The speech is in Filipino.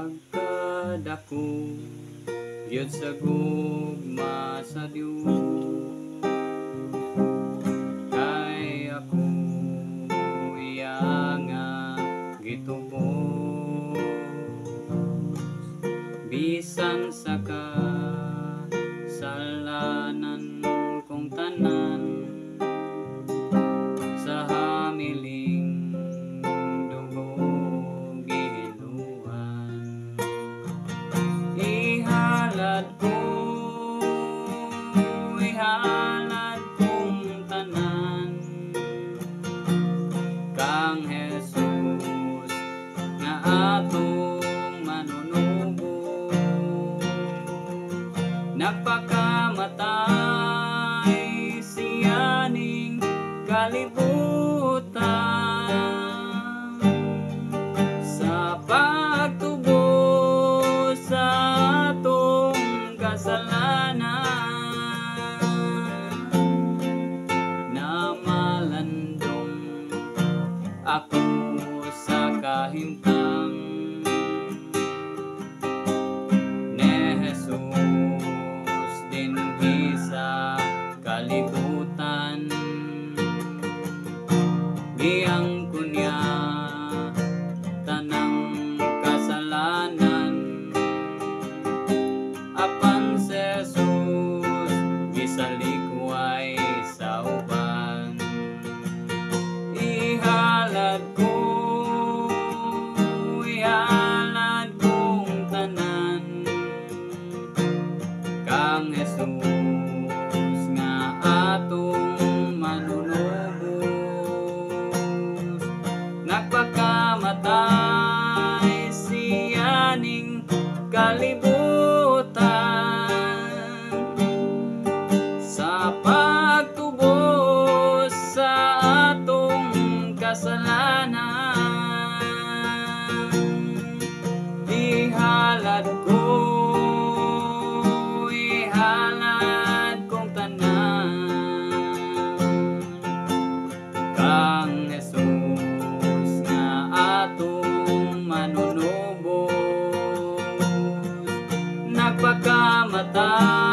pagkadako gyud sa gugma sa Dios. Kay ako iya nga gitubos bisan sa kasalanan kong tanan, sa hamiling dugo gihinuan. Ihalad kong tanan kang Jesus nga atong manunubo. Nagpakamatay siyaning kalibutan sa pagtubo sa atong kasalanan. Namalandong ako sa kahimtang ni Jesus dinhi sa kalibutan. Giyang kunya tanang kasalanan, apan si Jesus gisalikway sa uban. Ihalad kong tanan kang Jesus nga atong manunubos. Nagpakamatay siyaning kalibutan sa pagtubos sa atong kasalanan. Ihalad kong tanan kang Jesus nga atong manunubos. Nagpakamatay